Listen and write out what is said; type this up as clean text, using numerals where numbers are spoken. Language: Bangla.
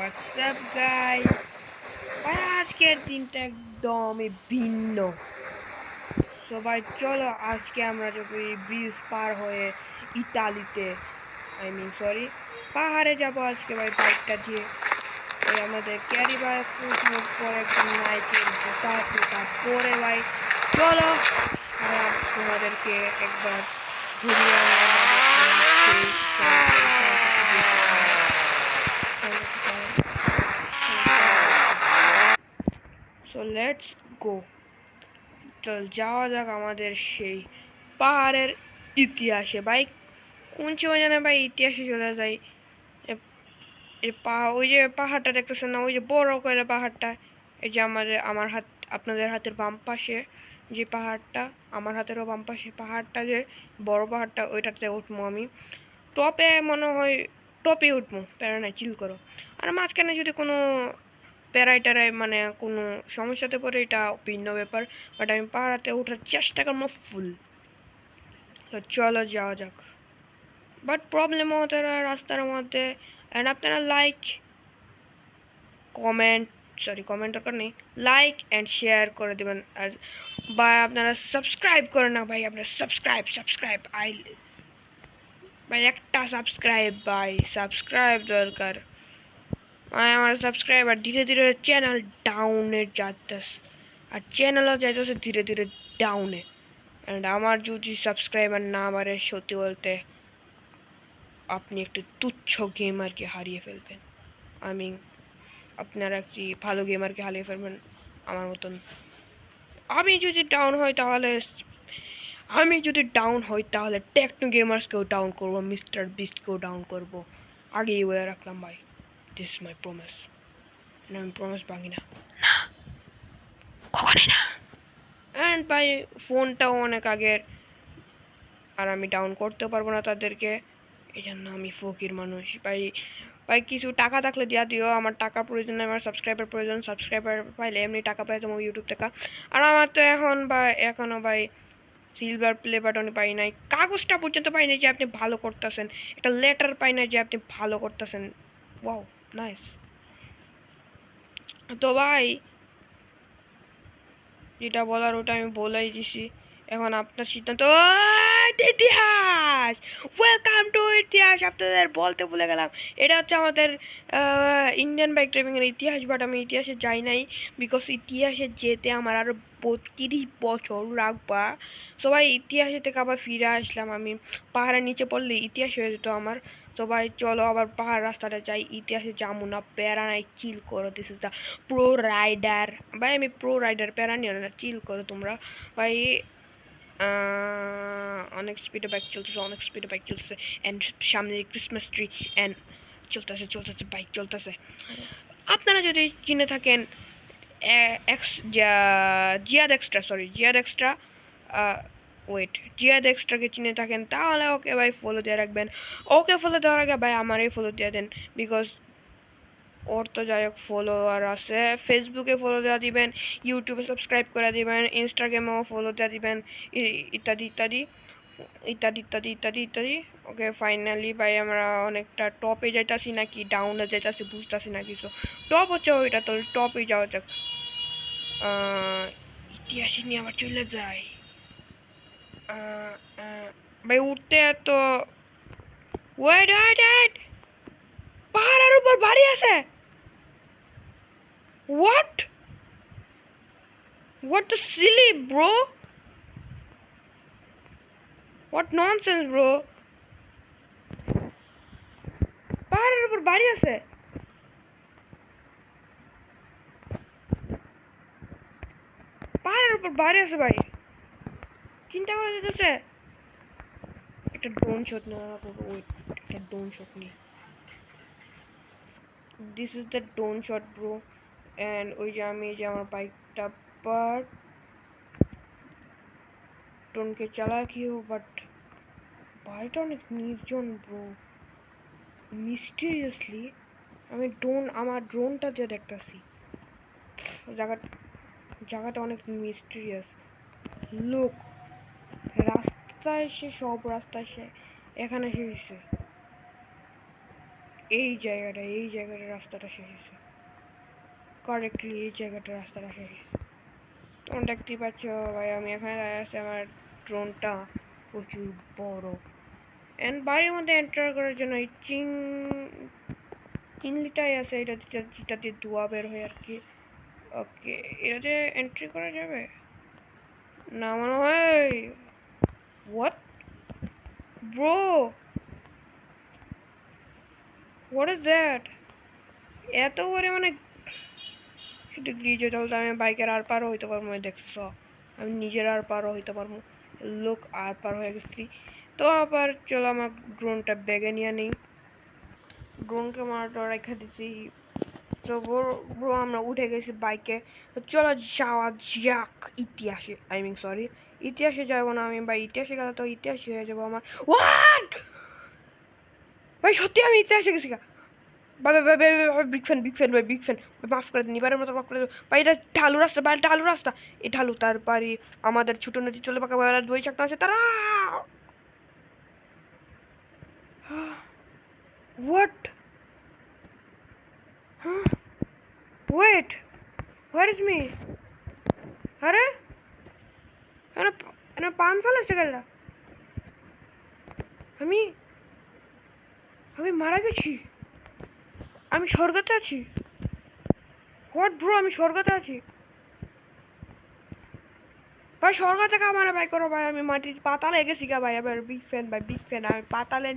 হোয়াটসঅ্যাপ গাইস, ভাই আজকের দিনটা একদমই ভিন্ন। সবাই চলো আজকে আমরা যাবো এই ব্রিজ পার হয়ে ইতালিতে, পাহাড়ে যাব আজকে ভাই বাইকটা দিয়ে। ওই আমাদের ক্যারি বাইক পরে একদম নাইকের জুতা টুতা পরে ভাই চলো তোমাদেরকে একবার ঘুরিয়ে সো লেটস গো। চল যাওয়া যাক আমাদের সেই পাহাড়ের ইতিহাসে। ভাই কোন সময় জানে ভাই ইতিহাসে চলে যায়। ওই যে পাহাড়টা দেখতেছেন না, ওই যে বড় করে পাহাড়টা, এই যে আমার হাত আপনাদের হাতের বাম পাশে যে পাহাড়টা, আমার হাতেরও বাম পাশে পাহাড়টা, যে বড় পাহাড়টা, ওইটাতে উঠবো আমি। টপে মনে হয় টপে উঠবো, প্যারা নাই, চিল করো। আর মাঝখানে যদি কোনো প্যারাই ট্যারাই মানে কোনো সমস্যাতে পড়ে এটা ভিন্ন ব্যাপার, বাট আমি পাহাড়াতে ওঠার চেষ্টা করবো ফুল। তো চলো যাওয়া যাক। বাট প্রবলেম হতে রাস্তার মধ্যে, অ্যান্ড আপনারা কমেন্ট দরকার নেই, লাইক অ্যান্ড শেয়ার করে দেবেন। বা আপনারা সাবস্ক্রাইব করেন না ভাই, আপনারা সাবস্ক্রাইব ভাই একটা সাবস্ক্রাইব দরকার। আমার সাবস্ক্রাইবার ধীরে ধীরে চ্যানেল ডাউনে যাইতেছে, আর চ্যানেলও যাইতেছে ধীরে ধীরে ডাউনে। অ্যান্ড আমার যদি সাবস্ক্রাইবার না বাড়ে, সত্যি বলতে আপনি একটি তুচ্ছ গেমারকে হারিয়ে ফেলবেন। আপনারা একটি ভালো গেমারকে হারিয়ে ফেলবেন আমার মতন। আমি যদি ডাউন হই তাহলে টেকনো গেমার্সকেও ডাউন করবো, মিস্টার বিস্টকেও ডাউন করবো। আগেই বলে রাখলাম ভাই, দিস ইজ মাই প্রমিস। আমি প্রমিস ভাঙি না, কখনই না। অ্যান্ড ভাই ফোনটাও অনেক আগের, আর আমি ডাউন করতেও পারবো না তাদেরকে, এই জন্য আমি ফকির মানুষ। ভাই কিছু টাকা থাকলে দিয়া দিও, আমার টাকা প্রয়োজন, আমার সাবস্ক্রাইবার প্রয়োজন। সাবস্ক্রাইবার পাইলে এমনি টাকা পাই তোমার ইউটিউব থেকে। আর আমার তো এখনো ভাই সিলভার প্লে বাটন পাই নাই, কাগজটা পর্যন্ত পাই নাই যে আপনি ভালো করতেছেন, একটা লেটার পাই নাই যে আপনি ভালো করতেছেন। Wow, nice. তো ভাই যেটা বলার ওটা আমি বলেই দিছি, এখন আপনার সিদ্ধান্ত। ইতিহাস, ওয়েলকাম টু ইতিহাস। আপনাদের বলতে ভুলে গেলাম, এটা হচ্ছে আমাদের ইন্ডিয়ান বাইক ড্রাইভিংয়ের ইতিহাস, বাট আমি ইতিহাসে যাই নাই, বিকজ ইতিহাসে যেতে আমার আরও 32 বছর রাখবা। সবাই ইতিহাসে থেকে আবার ফিরে আসলাম আমি, পাহাড়ের নিচে পড়লে ইতিহাস হয়ে যেত আমার। তো ভাই চলো আবার পাহাড় রাস্তাটা যাই, ইতিহাসে যাবো না, প্যারা নাই, চিল করো। This is the pro rider. ভাই আমি প্রো রাইডার, প্যারা নিও না, চিল করো তোমরা ভাই। অনেক স্পিডে বাইক চলতেছে, অ্যান্ড সামনে ক্রিসমাস ট্রি, অ্যান্ড চলতেছে বাইক চলতেছে। আপনারা যদি কিনে থাকেন জিয়াদ এক্সট্রাকে চিনে থাকেন, তাহলে ওকে ভাই ফলো দিয়ে রাখবেন। ওকে ফলো দেওয়ার আগে ভাই আমারই ফলো দিয়ে দেন, বিকজ ওর তো যাই হোক ফলোয়ার আছে। ফেসবুকে ফলো দেওয়া দিবেন, ইউটিউবে সাবস্ক্রাইব করে দিবেন, ইনস্টাগ্রামেও ফলো দেওয়া দিবেন, ইত্যাদি ইত্যাদি ইত্যাদি ইত্যাদি ইত্যাদি ইত্যাদি। ওকে ফাইনালি ভাই আমরা অনেকটা টপে যাইতাছি নাকি ডাউনে যাইতাছি বুঝতেছি না কিছু। টপ হচ্ছে ওইটা, তো টপে যাওয়া যাক। ইতিহাসে নিয়ে আবার চলে যায় ভাই উঠতে এত। ওয়েট, পাহাড়ের উপর বাড়ি আছে। What the silly bro? What nonsense bro? পাহাড়ের উপর বাড়ি আছে। ভাই, চিন্তা করে যেতেছে। একটা ড্রোন শট নেওয়া করবো, ওয়েট একটা ড্রোন শট নিই। This is the drone shot bro. And ওই যে আমি যে আমার বাইকটা পার ড্রোনকে চালাকিও, বাট বাড়িটা অনেক নির্জন ব্রো। মিস্টিরিয়াসলি আমি আমার ড্রোনটা দিয়ে দেখতেছি, জায়গাটা অনেক মিস্টিরিয়াস। লোক রাস্তায় সে, সব রাস্তায় সে, এখানে এসে এই জায়গাটা রাস্তাটা শেষ হয়েছে, কারেক্টলি এই জায়গাটা রাস্তাটা শেষ হয়েছে। তোমরা দেখতেই পাচ্ছ ভাই, আমি এখানে দাঁড়িয়ে আছি, আমার ড্রোনটা প্রচুর বড়। এন্ড বাড়ির মধ্যে এন্টার করার জন্য এই চিনলিটাই আছে, যেটাতে ধোঁয়া বের হয় আর কি। ওকে, এটাতে এন্ট্রি করা যাবে না মনে হয়। What bro, what is that? এত করে মানে শুধু গ্রিজে চলতে আমি বাইকের আর পারও হইতে পারবো, দেখছো? আমি নিজের আর পারও হইতে পারবো, লোক আর পার হয়ে গেছি। তো আবার চলো আমার ড্রোনটা ব্যাগে নিয়ে নেই, ড্রোনকে মারাটা রেখে দিছি। তো ব্রো আমরা উঠে গেছি বাইকে, তো চলো যাওয়া যাক ইতিহাসে, আই মিন সরি, ইতিহাসে যাবো না আমি ভাই, ইতিহাসে গেলে তো ইতিহাসই হয়ে যাবো আমার। হোয়াট ভাই, সত্যি আমি ইতিহাসে গেছি গা ভাই, ভাই ভাই ভাই, বিগ ফ্যান ভাই, বিগ ফ্যান। মাফ করে দিন, এবারের মতো মাফ করে দেবো ভাই। এটা ঢালু রাস্তা ভাই, ঢালু রাস্তা, এই ঢালু, তারপরে আমাদের ছোট নদী চলে পাকা বই চাকটা আছে তারা। হোয়াট, হ্যাঁ, ওয়েট, হোয়ার ইজ মি? আরে এনে এনে পান ফেলেছে গেলা, আমি আমি মারা গেছি, আমি স্বর্গতে আছি। হোয়াট ব্রো, আমি স্বর্গতে আছি ভাই, স্বর্গ থেকে আমার ভাই করো ভাই, আমি মাটির পাতালে গেছি গা ভাই, আবার বিগ ফ্যান ভাই, বিগ ফ্যান, আমি পাতালে